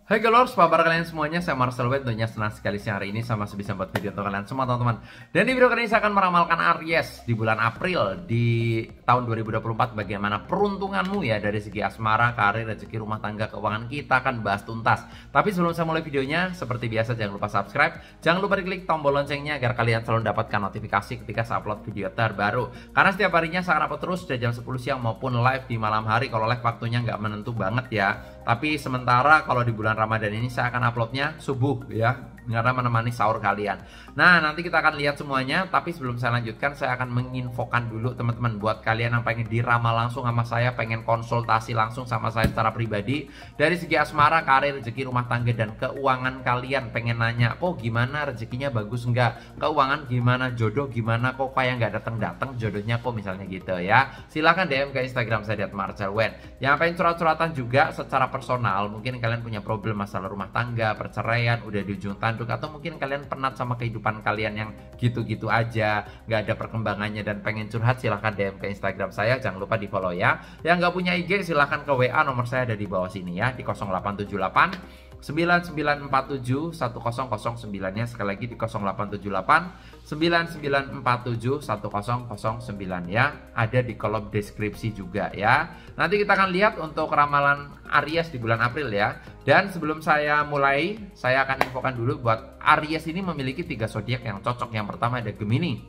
Hai Galors, apa kabar kalian semuanya? Saya Marcel Wed, tentunya senang sekali siang hari ini sama bisa buat video untuk kalian semua teman-teman. Dan di video kali ini saya akan meramalkan Aries di bulan April di tahun 2024. Bagaimana peruntunganmu ya dari segi asmara, karir, rezeki, rumah tangga, keuangan, kita akan bahas tuntas. Tapi sebelum saya mulai videonya, seperti biasa jangan lupa subscribe, jangan lupa diklik tombol loncengnya agar kalian selalu mendapatkan notifikasi ketika saya upload video terbaru. Karena setiap harinya saya akan upload terus dari jam 10 siang maupun live di malam hari. Kalau live waktunya nggak menentu banget ya. Tapi sementara kalau di bulan Ramadan ini saya akan uploadnya subuh ya, karena menemani sahur kalian. Nah, nanti kita akan lihat semuanya. Tapi sebelum saya lanjutkan, saya akan menginfokan dulu teman-teman, buat kalian yang pengen diramal langsung sama saya, pengen konsultasi langsung sama saya secara pribadi dari segi asmara, karir, rezeki, rumah tangga, dan keuangan kalian. Pengen nanya, kok gimana rezekinya bagus nggak, keuangan gimana, jodoh gimana, kok kayak nggak datang jodohnya kok, misalnya gitu ya. Silahkan DM ke Instagram saya @marcelwen. Yang pengen curhat-curhatan juga secara personal, mungkin kalian punya problem masalah rumah tangga, perceraian, udah di ujung tanduk, atau mungkin kalian penat sama kehidupan kalian yang gitu-gitu aja, nggak ada perkembangannya dan pengen curhat, silahkan DM ke Instagram saya. Jangan lupa di follow ya. Yang nggak punya IG silahkan ke WA, nomor saya ada di bawah sini ya, di 0878 9947 1009 ya. Sekali lagi di 0878 9947 1009 ya. Ada di kolom deskripsi juga ya. Nanti kita akan lihat untuk ramalan Aries di bulan April ya. Dan sebelum saya mulai, saya akan infokan dulu buat Aries ini memiliki 3 zodiak yang cocok. Yang pertama ada Gemini.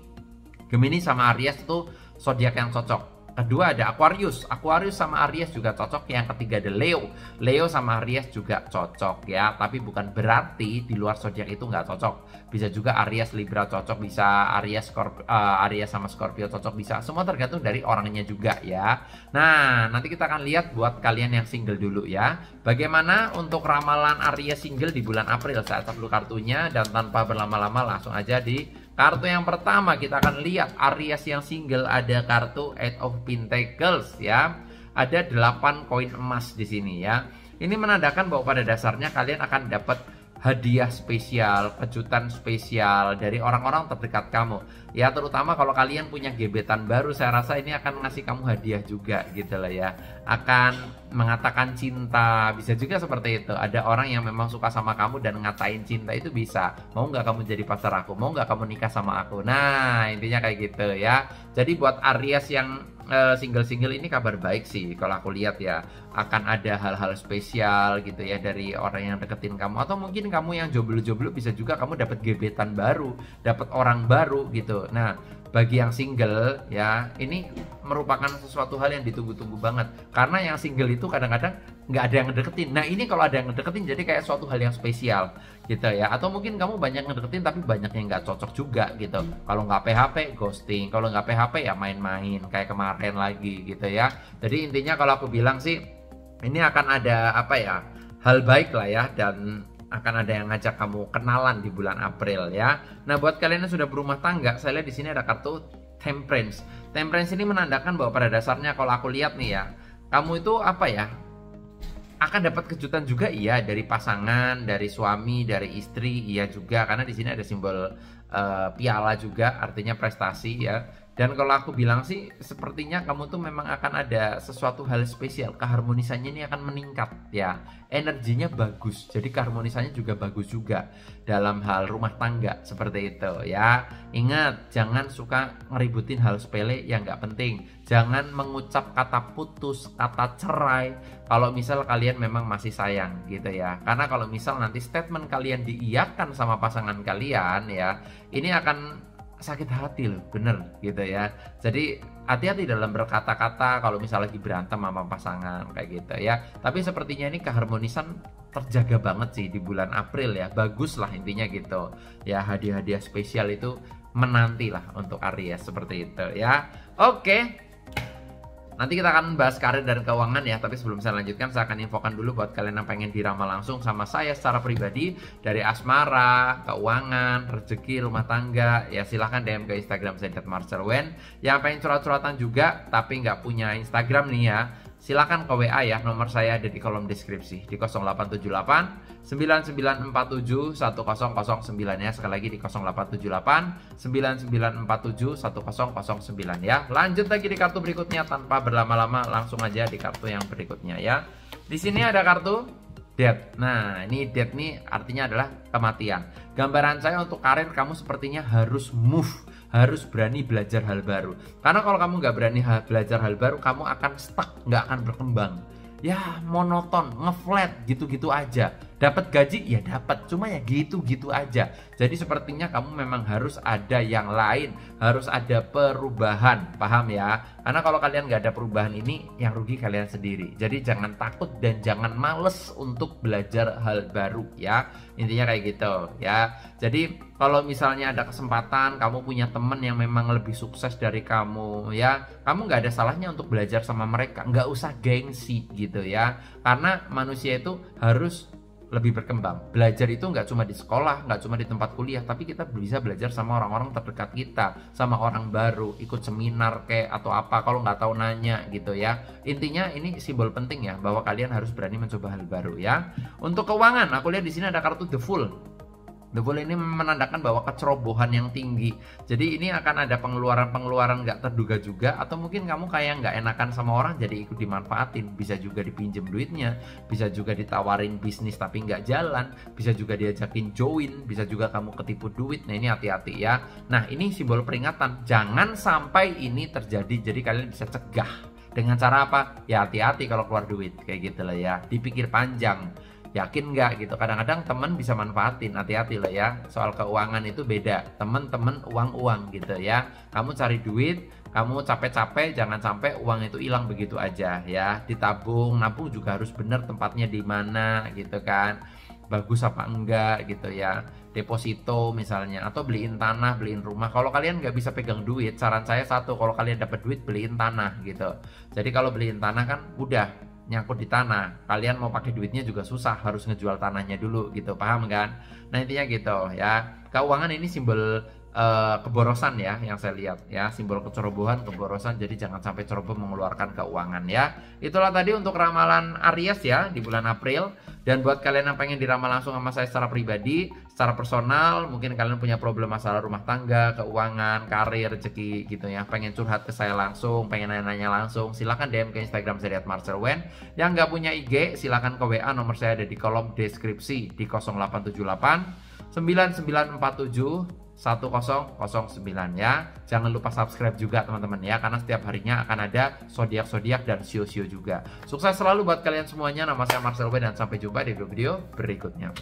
Gemini sama Aries itu zodiak yang cocok. Kedua ada Aquarius. Aquarius sama Aries juga cocok. Yang ketiga ada Leo. Leo sama Aries juga cocok ya. Tapi bukan berarti di luar zodiak itu nggak cocok. Bisa juga Aries Libra cocok, bisa Aries Aries sama Scorpio cocok, bisa. Semua tergantung dari orangnya juga ya. Nah, nanti kita akan lihat buat kalian yang single dulu ya. Bagaimana untuk ramalan Aries single di bulan April. Saya acak dulu kartunya dan tanpa berlama-lama langsung aja di kartu yang pertama. Kita akan lihat Aries yang single, ada kartu Eight of Pentacles ya. Ada 8 koin emas di sini ya. Ini menandakan bahwa pada dasarnya kalian akan dapat hadiah spesial, kejutan spesial dari orang-orang terdekat kamu. Ya, terutama kalau kalian punya gebetan baru, saya rasa ini akan ngasih kamu hadiah juga gitu lah ya. Akan mengatakan cinta, bisa juga seperti itu. Ada orang yang memang suka sama kamu dan ngatain cinta itu bisa. Mau nggak kamu jadi pacar aku? Mau nggak kamu nikah sama aku? Nah, intinya kayak gitu ya. Jadi buat Aries yang single-single ini kabar baik sih kalau aku lihat ya. Akan ada hal-hal spesial gitu ya dari orang yang deketin kamu. Atau mungkin kamu yang jomblo-jomblo, bisa juga kamu dapat gebetan baru, dapat orang baru gitu. Nah, bagi yang single ya, ini merupakan sesuatu hal yang ditunggu-tunggu banget. Karena yang single itu kadang-kadang nggak ada yang ngedeketin. Nah, ini kalau ada yang ngedeketin jadi kayak suatu hal yang spesial gitu ya. Atau mungkin kamu banyak ngedeketin tapi banyak yang nggak cocok juga gitu. Kalau nggak PHP, ghosting. Kalau nggak PHP ya main-main kayak kemarin lagi gitu ya. Jadi intinya kalau aku bilang sih, ini akan ada apa ya, hal baik lah ya. Dan akan ada yang ngajak kamu kenalan di bulan April ya. Nah, buat kalian yang sudah berumah tangga, saya lihat di sini ada kartu Temperance. Temperance ini menandakan bahwa pada dasarnya kalau aku lihat nih ya, kamu itu apa ya, akan dapat kejutan juga iya, dari pasangan, dari suami, dari istri iya juga, karena di sini ada simbol piala juga, artinya prestasi ya. Dan kalau aku bilang sih, sepertinya kamu tuh memang akan ada sesuatu hal spesial. Keharmonisannya ini akan meningkat ya. Energinya bagus. Jadi keharmonisannya juga bagus juga dalam hal rumah tangga seperti itu ya. Ingat, jangan suka ngeributin hal sepele yang nggak penting. Jangan mengucap kata putus, kata cerai kalau misal kalian memang masih sayang gitu ya. Karena kalau misal nanti statement kalian diiyakan sama pasangan kalian ya, ini akan sakit hati loh, bener gitu ya. Jadi hati-hati dalam berkata-kata kalau misal lagi berantem sama pasangan kayak gitu ya. Tapi sepertinya ini keharmonisan terjaga banget sih di bulan April ya. Bagus lah intinya gitu ya. Hadiah-hadiah spesial itu menanti lah untuk Aries seperti itu ya. Oke, nanti kita akan bahas karir dan keuangan ya. Tapi sebelum saya lanjutkan, saya akan infokan dulu buat kalian yang pengen diramal langsung sama saya secara pribadi dari asmara, keuangan, rezeki, rumah tangga ya. Silahkan DM ke Instagram saya @marcelwen. Yang pengen curhat-curhatan juga tapi nggak punya Instagram nih ya, silakan ke WA ya. Nomor saya ada di kolom deskripsi di 0878 9947 1009 ya. Sekali lagi di 0878 9947 1009 ya. Lanjut lagi di kartu berikutnya tanpa berlama-lama, langsung aja di kartu yang berikutnya ya. Di sini ada kartu Death. Nah, ini death nih artinya adalah kematian. Gambaran saya untuk karir, kamu sepertinya harus move, harus berani belajar hal baru. Karena kalau kamu nggak berani belajar hal baru, kamu akan stuck, nggak akan berkembang. Ya monoton, ngeflat gitu-gitu aja. Dapat gaji ya dapat, cuma ya gitu-gitu aja. Jadi sepertinya kamu memang harus ada yang lain, harus ada perubahan, paham ya? Karena kalau kalian nggak ada perubahan ini, yang rugi kalian sendiri. Jadi jangan takut dan jangan males untuk belajar hal baru ya. Intinya kayak gitu ya. Jadi kalau misalnya ada kesempatan, kamu punya temen yang memang lebih sukses dari kamu ya, kamu nggak ada salahnya untuk belajar sama mereka. Nggak usah gengsi gitu ya. Karena manusia itu harus lebih berkembang. Belajar itu nggak cuma di sekolah, nggak cuma di tempat kuliah, tapi kita bisa belajar sama orang-orang terdekat kita, sama orang baru, ikut seminar kayak atau apa, kalau nggak tahu nanya gitu ya. Intinya ini simbol penting ya, bahwa kalian harus berani mencoba hal baru ya. Untuk keuangan, aku lihat di sini ada kartu The Fool. The Fool ini menandakan bahwa kecerobohan yang tinggi. Jadi ini akan ada pengeluaran-pengeluaran nggak terduga juga, atau mungkin kamu kayak nggak enakan sama orang jadi ikut dimanfaatin. Bisa juga dipinjem duitnya, bisa juga ditawarin bisnis tapi nggak jalan, bisa juga diajakin join, bisa juga kamu ketipu duit. Nah ini hati-hati ya. Nah ini simbol peringatan, jangan sampai ini terjadi. Jadi kalian bisa cegah dengan cara apa? Ya hati-hati kalau keluar duit kayak gitu lah ya. Dipikir panjang. Yakin nggak gitu, kadang-kadang temen bisa manfaatin, hati-hati lah ya. Soal keuangan itu beda, temen-temen uang-uang gitu ya. Kamu cari duit, kamu capek-capek, jangan sampai uang itu hilang begitu aja ya. Ditabung, nabung juga harus bener tempatnya di mana gitu kan, bagus apa enggak gitu ya. Deposito misalnya, atau beliin tanah, beliin rumah. Kalau kalian nggak bisa pegang duit, saran saya satu, kalau kalian dapat duit beliin tanah gitu. Jadi kalau beliin tanah kan udah nyangkut di tanah, kalian mau pakai duitnya juga susah, harus ngejual tanahnya dulu gitu, paham kan? Nah intinya gitu ya. Keuangan ini simbol keborosan ya, yang saya lihat ya, simbol kecerobohan, keborosan. Jadi jangan sampai ceroboh mengeluarkan keuangan ya. Itulah tadi untuk ramalan Aries ya di bulan April. Dan buat kalian yang pengen diramal langsung sama saya secara pribadi, secara personal, mungkin kalian punya problem masalah rumah tangga, keuangan, karir, rezeki gitu ya, pengen curhat ke saya langsung, pengen nanya-nanya langsung, silahkan DM ke Instagram saya @marcelwen. Yang nggak punya IG, silahkan ke WA, nomor saya ada di kolom deskripsi di 0878 9947 1009 ya. Jangan lupa subscribe juga teman-teman ya, karena setiap harinya akan ada zodiak-zodiak dan sio-sio juga. Sukses selalu buat kalian semuanya. Nama saya Marcel W dan sampai jumpa di video berikutnya.